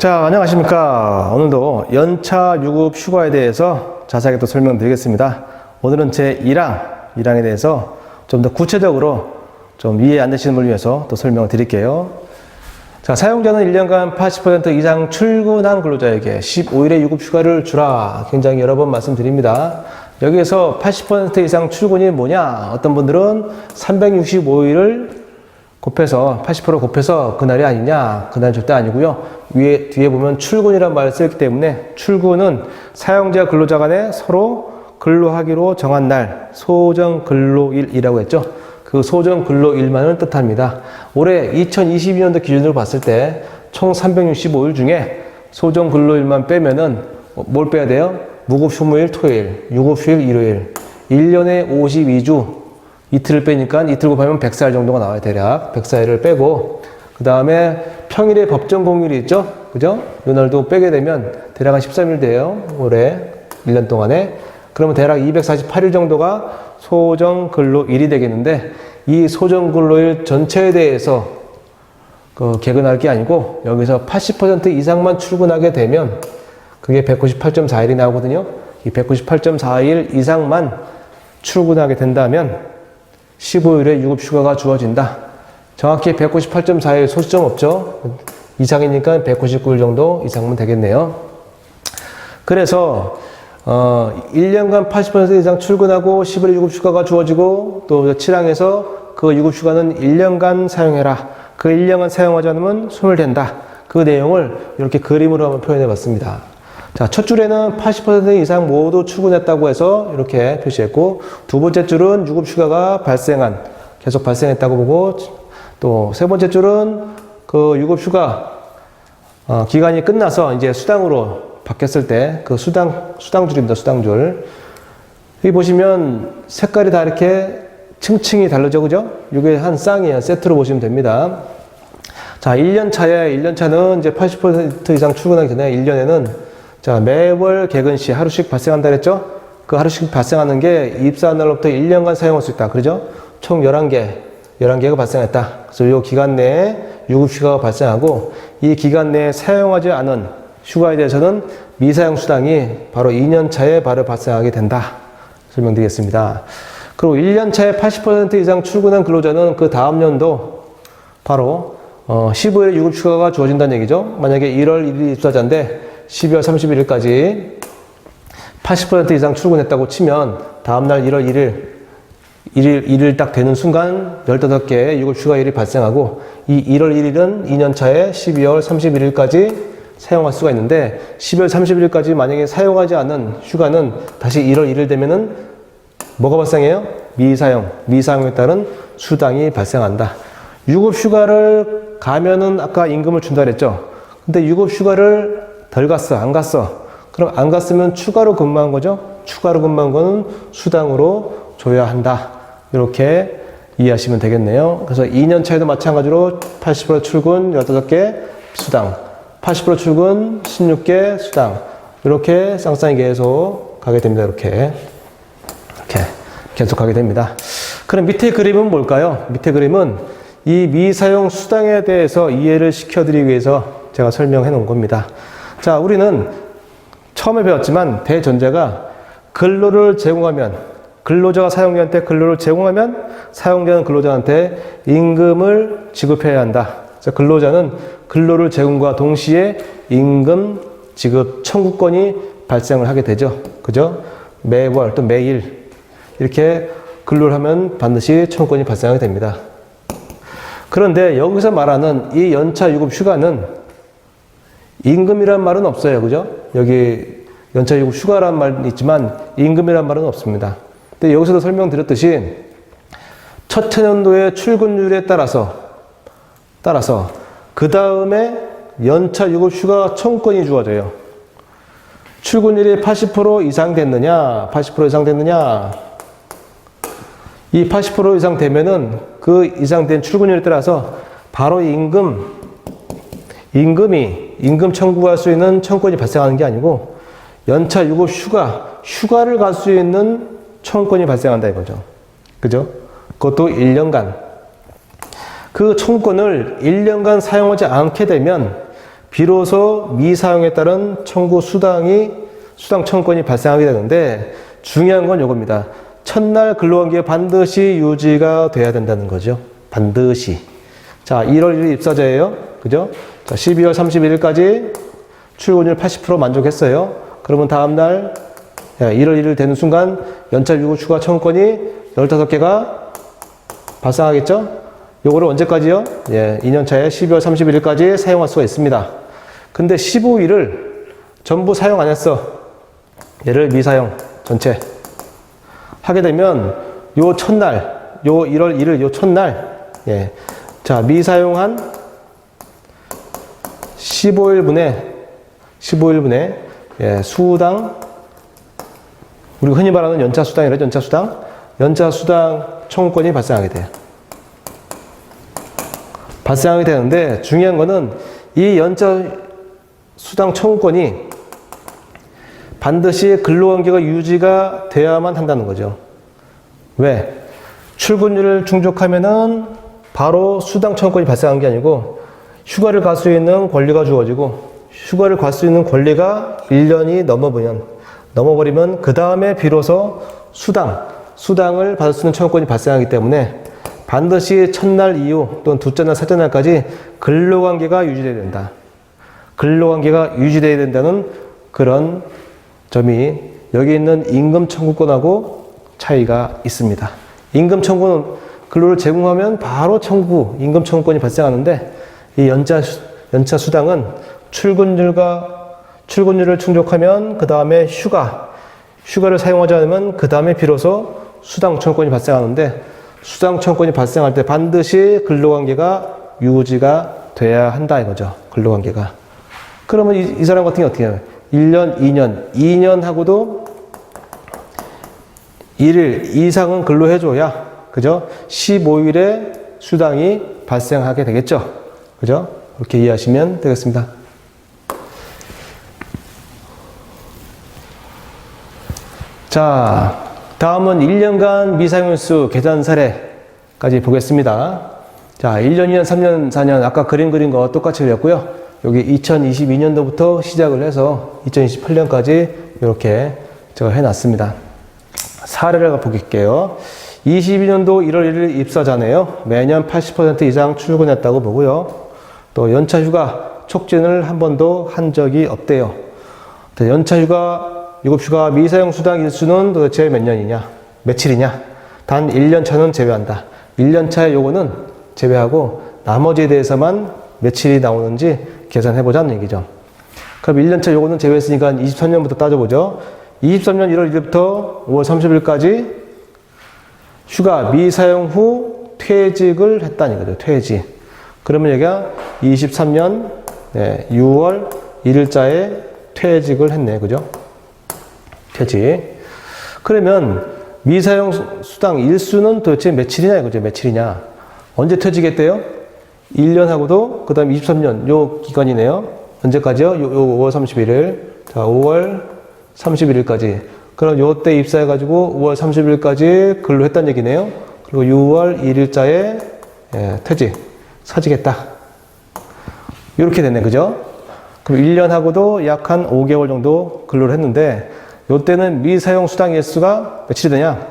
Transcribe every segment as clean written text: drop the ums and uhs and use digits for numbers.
자, 안녕하십니까. 오늘도 연차 유급 휴가에 대해서 자세하게 또 설명드리겠습니다. 오늘은 제 1항에 대해서 좀 더 구체적으로 좀 이해 안 되시는 분을 위해서 또 설명을 드릴게요. 자, 사용자는 1년간 80% 이상 출근한 근로자에게 15일의 유급 휴가를 주라. 굉장히 여러 번 말씀드립니다. 여기에서 80% 이상 출근이 뭐냐? 어떤 분들은 365일을 곱해서 80% 곱해서 그날이 아니냐? 그날은 절대 아니고요. 뒤에 보면 출근이라는 말을 쓰기 때문에 출근은 사용자 근로자 간에 서로 근로하기로 정한 날 소정 근로일이라고 했죠. 그 소정 근로일만을 뜻합니다. 올해 2022년도 기준으로 봤을 때 총 365일 중에 소정 근로일만 빼면은 뭘 빼야 돼요? 무급 휴무일 토요일, 유급 휴일 일요일, 1년에 52주 이틀을 빼니까 이틀 곱하면 104일 정도가 나와요. 대략 104일을 빼고 그 다음에 평일에 법정 공휴일이 있죠. 그죠? 이날도 빼게 되면 대략 한 13일 돼요. 올해 1년 동안에. 그러면 대략 248일 정도가 소정 근로일이 되겠는데 이 소정 근로일 전체에 대해서 개근할 게 아니고 여기서 80% 이상만 출근하게 되면 그게 198.4일이 나오거든요. 이 198.4일 이상만 출근하게 된다면 15일의 유급 휴가가 주어진다. 정확히 198.4일 소수점 없죠. 이상이니까 199일 정도 이상이면 되겠네요. 그래서 1년간 80% 이상 출근하고 10일의 유급 휴가가 주어지고 또 7항에서 그 유급 휴가는 1년간 사용해라. 그 1년간 사용하지 않으면 소멸된다. 그 내용을 이렇게 그림으로 한번 표현해 봤습니다. 자, 첫 줄에는 80% 이상 모두 출근했다고 해서 이렇게 표시했고, 두 번째 줄은 유급 휴가가 계속 발생했다고 보고, 또 세 번째 줄은 그 유급 휴가 기간이 끝나서 이제 수당으로 바뀌었을 때 그 수당줄입니다. 수당줄. 여기 보시면 색깔이 다 이렇게 층층이 다르죠, 그죠? 이게 한 쌍이에요. 세트로 보시면 됩니다. 자, 1년 차는 이제 80% 이상 출근하기 전에 1년에는 자, 매월 개근 시 하루씩 발생한다 그랬죠? 그 하루씩 발생하는 게 입사한 날로부터 1년간 사용할 수 있다. 그러죠? 총 11개가 발생했다. 그래서 이 기간 내에 유급 휴가가 발생하고 이 기간 내에 사용하지 않은 휴가에 대해서는 미사용 수당이 바로 2년 차에 바로 발생하게 된다. 설명드리겠습니다. 그리고 1년 차에 80% 이상 출근한 근로자는 그 다음 년도 바로 15일의 유급 휴가가 주어진다는 얘기죠. 만약에 1월 1일 입사자인데 12월 31일까지 80% 이상 출근했다고 치면 다음날 1월 1일 딱 되는 순간 15개의 유급 휴가일이 발생하고 이 1월 1일은 2년차에 12월 31일까지 사용할 수가 있는데 12월 30일까지 만약에 사용하지 않은 휴가는 다시 1월 1일 되면은 뭐가 발생해요? 미사용에 따른 수당이 발생한다. 유급 휴가를 가면은 아까 임금을 준다 그랬죠. 근데 유급 휴가를 덜 갔어, 안 갔어. 그럼 안 갔으면 추가로 근무한 거죠. 추가로 근무한 거는 수당으로 줘야 한다. 이렇게 이해하시면 되겠네요. 그래서 2년 차에도 마찬가지로 80% 출근 15개 수당, 80% 출근 16개 수당. 이렇게 쌍쌍이 계속 가게 됩니다. 이렇게 계속 가게 됩니다. 그럼 밑에 그림은 뭘까요? 밑에 그림은 이 미사용 수당에 대해서 이해를 시켜드리기 위해서 제가 설명해 놓은 겁니다. 자, 우리는 처음에 배웠지만 대전제가 근로를 제공하면 근로자가 사용자한테 근로를 제공하면 사용자는 근로자한테 임금을 지급해야 한다. 그래서 근로자는 근로를 제공과 동시에 임금 지급 청구권이 발생을 하게 되죠. 그죠? 매월 또 매일 이렇게 근로를 하면 반드시 청구권이 발생하게 됩니다. 그런데 여기서 말하는 이 연차 유급 휴가는 임금이란 말은 없어요. 그죠? 여기 연차 유급 휴가란 말은 있지만 임금이란 말은 없습니다. 근데 여기서도 설명드렸듯이 첫째 년도의 출근율에 따라서 그 다음에 연차 유급 휴가 청구권이 주어져요. 출근율이 80% 이상 됐느냐, 80% 이상 됐느냐. 이 80% 이상 되면은 그 이상 된 출근율에 따라서 바로 임금 청구할 수 있는 청구권이 발생하는 게 아니고 연차 유급 휴가를 갈 수 있는 청구권이 발생한다 이거죠. 그죠? 그것도 1년간. 그 청구권을 1년간 사용하지 않게 되면 비로소 미사용에 따른 청구 수당 청구권이 발생하게 되는데 중요한 건 이겁니다. 첫날 근로관계 반드시 유지가 돼야 된다는 거죠. 반드시. 자, 1월 1일 입사자예요. 그죠? 자, 12월 31일까지 출근율 80% 만족했어요. 그러면 다음날 1월 1일 되는 순간 연차 유급 추가 청구권이 15개가 발생하겠죠? 요거를 언제까지요? 2년 차에 12월 31일까지 사용할 수가 있습니다. 근데 15일을 전부 사용 안 했어. 얘를 미사용 전체 하게 되면 요 첫날, 요 1월 1일 요 첫날, 자, 미사용한 15일분의 수당, 우리가 흔히 말하는 연차수당이라 연차수당 청구권이 발생하게 돼요. 발생하게 되는데 중요한 거는 이 연차수당 청구권이 반드시 근로관계가 유지가 돼야만 한다는 거죠. 왜? 출근율을 충족하면은 바로 수당 청구권이 발생한 게 아니고 휴가를 갈 수 있는 권리가 주어지고 휴가를 갈 수 있는 권리가 1년이 넘어버리면 그 다음에 비로소 수당을 받을 수 있는 청구권이 발생하기 때문에 반드시 첫날 이후 또는 둘째 날, 셋째 날까지 근로관계가 유지돼야 된다. 근로관계가 유지돼야 된다는 그런 점이 여기 있는 임금 청구권하고 차이가 있습니다. 임금 청구는 근로를 제공하면 바로 임금 청구권이 발생하는데 이 연차 수당은 출근율을 충족하면 그 다음에 휴가를 사용하지 않으면 그 다음에 비로소 수당 청구권이 발생하는데 수당 청구권이 발생할 때 반드시 근로관계가 유지가 돼야 한다 이거죠. 근로관계가. 그러면 이 사람 같은 경우 어떻게 해요? 1년, 2년 하고도 1일 이상은 근로해줘야, 그죠? 15일에 수당이 발생하게 되겠죠. 그죠? 이렇게 이해하시면 되겠습니다. 자, 다음은 1년간 미사용일수 계산 사례까지 보겠습니다. 자, 1년, 2년, 3년, 4년 아까 그림 그린 거 똑같이 그렸고요. 여기 2022년도부터 시작을 해서 2028년까지 이렇게 제가 해놨습니다. 사례를 볼게요. 22년도 1월 1일 입사자네요. 매년 80% 이상 출근했다고 보고요. 또 연차휴가 촉진을 한 번도 한 적이 없대요. 연차휴가 유급휴가 미사용 수당 일수는 도대체 몇 년이냐? 며칠이냐? 단 1년 차는 제외한다. 1년 차의 요거는 제외하고 나머지에 대해서만 며칠이 나오는지 계산해보자는 얘기죠. 그럼 1년 차 요거는 제외했으니까 23년부터 따져보죠. 23년 1월 1일부터 5월 30일까지 휴가 미사용 후 퇴직을 했다는 거죠. 퇴직. 그러면 여기가 23년 6월 1일자에 퇴직을 했네. 그죠? 퇴직. 그러면 미사용 수당 일수는 도대체 며칠이냐 이거죠. 며칠이냐. 언제 퇴직했대요? 1년하고도 그 다음 23년 요 기간이네요. 언제까지요? 요 5월 31일. 자, 5월 31일까지. 그럼 요때 입사해가지고 5월 30일까지 근로했다는 얘기네요. 그리고 6월 1일자에 퇴직, 사직했다. 이렇게 됐네. 그죠? 그럼 1년하고도 약 한 5개월 정도 근로를 했는데 요때는 미사용 수당 일수가 며칠이 되냐?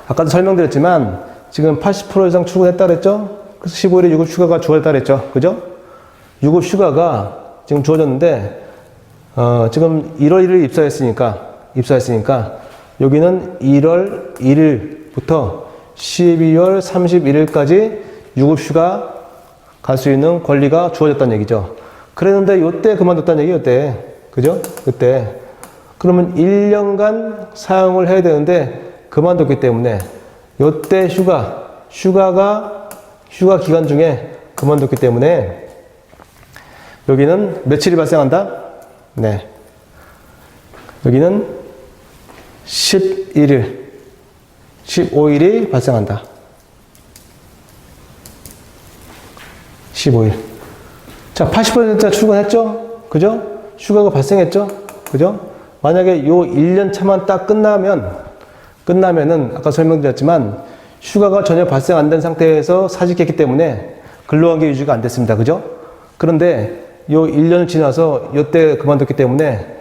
아까도 설명드렸지만 지금 80% 이상 출근했다 그랬죠? 그래서 15일에 유급휴가가 주어졌다 그랬죠? 그죠? 유급휴가가 지금 주어졌는데 지금 1월 1일 입사했으니까 여기는 1월 1일부터 12월 31일까지 유급휴가 갈 수 있는 권리가 주어졌다는 얘기죠. 그랬는데 요때 그만뒀다는 얘기예요. 요때. 그죠? 그때. 그러면 1년간 사용을 해야 되는데 그만뒀기 때문에 요때 휴가 기간 중에 그만뒀기 때문에 여기는 며칠이 발생한다? 네. 여기는 15일이 발생한다. 15일. 자, 80% 출근했죠? 그죠? 휴가가 발생했죠? 그죠? 만약에 요 1년 차만 딱 끝나면은 아까 설명드렸지만 휴가가 전혀 발생 안 된 상태에서 사직했기 때문에 근로관계 유지가 안 됐습니다. 그죠? 그런데 요 1년을 지나서 요때 그만뒀기 때문에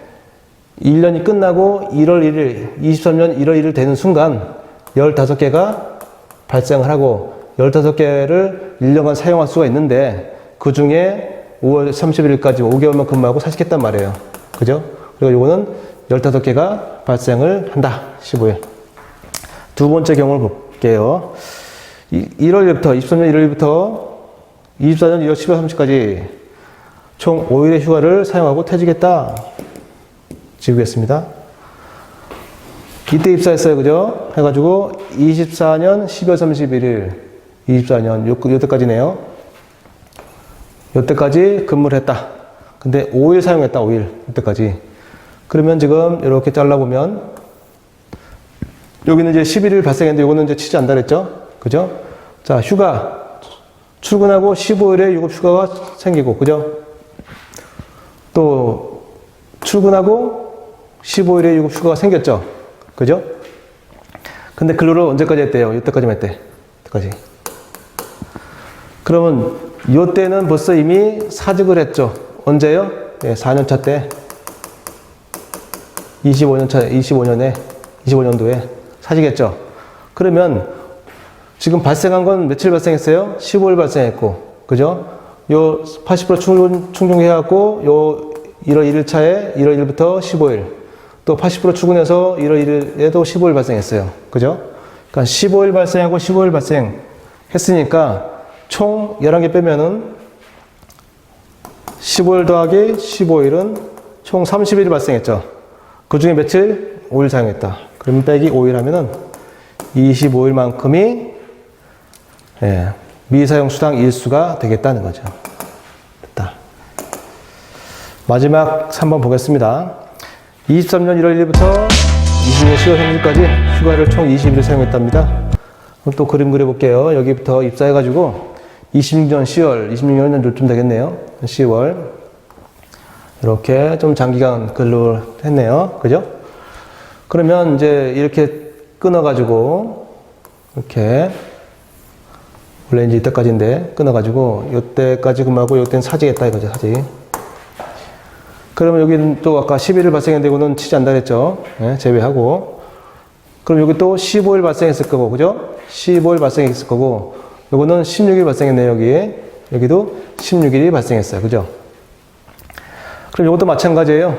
1년이 끝나고 1월 1일, 23년 1월 1일 되는 순간 15개가 발생을 하고 15개를 1년간 사용할 수가 있는데 그 중에 5월 31일까지 5개월만 근무하고 사직했단 말이에요. 그죠? 그리고 요거는 15개가 발생을 한다. 15일. 두 번째 경우를 볼게요. 1월부터, 23년 1월부터 24년 1월 10일 30일까지 총 5일의 휴가를 사용하고 퇴직했다. 지우겠습니다. 이때 입사했어요. 그죠? 해가지고 24년 12월 31일, 24년, 요때까지네요. 요때까지 근무를 했다. 근데 5일 사용했다. 5일. 요때까지. 그러면 지금 이렇게 잘라보면 여기는 이제 11일 발생했는데 요거는 이제 치지 않다 그랬죠? 그죠? 자, 휴가. 출근하고 15일에 유급 휴가가 생기고, 그죠? 또, 출근하고 15일에 유급 휴가가 생겼죠? 그죠? 근데 근로를 언제까지 했대요? 이때까지만 했대. 이때까지. 그러면 이때는 벌써 이미 사직을 했죠? 언제요? 네, 4년차 때. 25년도에 사직했죠? 그러면 지금 발생한 건 며칠 발생했어요? 15일 발생했고, 그죠? 요 80% 충족해갖고, 요 1월 1일차에 1월 1일부터 15일, 또 80% 출근해서 1월 1일에도 15일 발생했어요. 그죠? 그러니까 15일 발생하고 15일 발생했으니까 총 11개 빼면은 15일 더하기 15일은 총 30일이 발생했죠. 그 중에 며칠? 5일 사용했다. 그러면 빼기 5일 하면은 25일만큼이 미사용 수당 일수가 되겠다는 거죠. 됐다. 마지막 3번 보겠습니다. 23년 1월 1일부터 22년 10월 3일까지 휴가를 총 20일을 사용했답니다. 또 그림 그려볼게요. 여기부터 입사해가지고 26년 26년 요쯤 되겠네요. 10월. 이렇게 좀 장기간 근로를 했네요. 그죠? 그러면 이제 이렇게 끊어가지고, 이렇게, 원래 이제 이때까지인데, 끊어가지고, 요때까지 근무하고, 요때는 사직했다 이거죠, 사직. 그러면 여기는 또 아까 11일 발생했는데, 이거는 치지 않다 그랬죠? 네, 제외하고. 그럼 여기 또 15일 발생했을 거고, 그죠? 15일 발생했을 거고, 요거는 16일 발생했네요, 여기에. 여기도 16일이 발생했어요, 그죠? 그럼 이것도 마찬가지예요.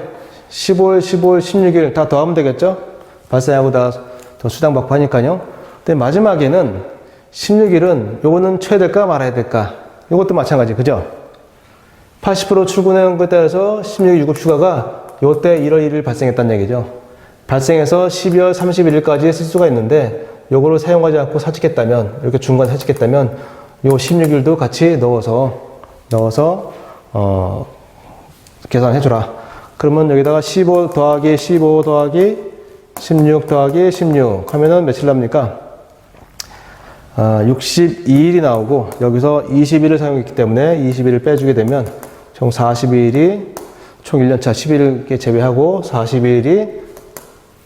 15일, 15일, 16일 다 더하면 되겠죠? 발생하고 다 더 수당 받고 하니까요. 근데 마지막에는 16일은 요거는 쳐야 될까 말아야 될까? 요것도 마찬가지, 그죠? 80% 출근한 것에 따라서 16일 유급 휴가가 요때 1월 1일 발생했다는 얘기죠. 발생해서 12월 31일까지 쓸 수가 있는데 요거를 사용하지 않고 사직했다면, 이렇게 중간 사직했다면 요 16일도 같이 넣어서 계산해주라. 그러면 여기다가 15 더하기 15 더하기 16 더하기 16 하면은 며칠 납니까? 62일이 나오고 여기서 20일을 사용했기 때문에 20일을 빼주게 되면 총 40일이 총 1년차 11일 제외하고 40일이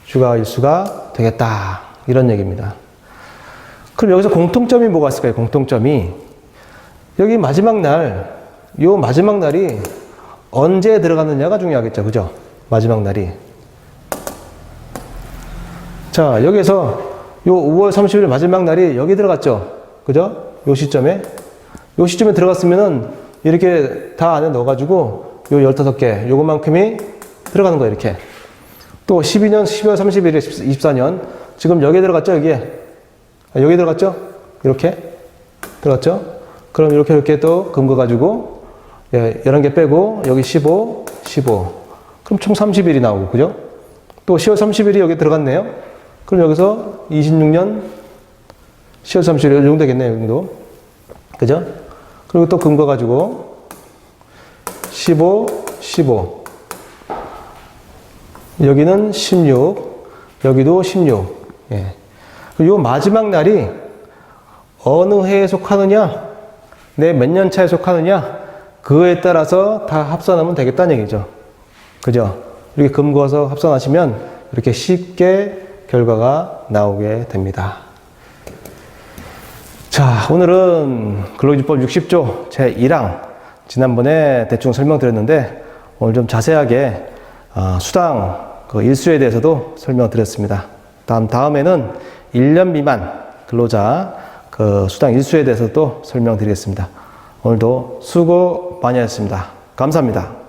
휴가 일수가 되겠다. 이런 얘기입니다. 그럼 여기서 공통점이 뭐가 있을까요? 공통점이 여기 마지막 날, 요 마지막 날이 언제 들어갔느냐가 중요하겠죠. 그죠? 마지막 날이. 자, 여기서 요 5월 30일 마지막 날이 여기 들어갔죠. 그죠? 요 시점에 들어갔으면은 이렇게 다 안에 넣어가지고 요 15개, 요것만큼이 들어가는 거예요. 이렇게. 또 12년 12월 31일 24년. 지금 여기에 들어갔죠? 여기에. 여기 들어갔죠? 이렇게. 들어갔죠? 그럼 이렇게 또 금거가지고 11개 빼고 여기 15. 그럼 총 30일이 나오고, 그죠? 또 10월 30일이 여기 들어갔네요. 그럼 여기서 26년 10월 30일 이 정도 되겠네요. 이 정도. 그죠? 그리고 또 금거가지고 15. 여기는 16. 여기도 16. 예. 요 마지막 날이 어느 해에 속하느냐, 내 몇 년 차에 속하느냐, 그거에 따라서 다 합산하면 되겠다는 얘기죠. 그죠? 이렇게 금거해서 합산하시면 이렇게 쉽게 결과가 나오게 됩니다. 자, 오늘은 근로기준법 60조 제1항 지난번에 대충 설명드렸는데 오늘 좀 자세하게 수당 그 일수에 대해서도 설명드렸습니다. 다음에는 1년 미만 근로자 그 수당 일수에 대해서도 설명드리겠습니다. 오늘도 수고 많이 하셨습니다. 감사합니다.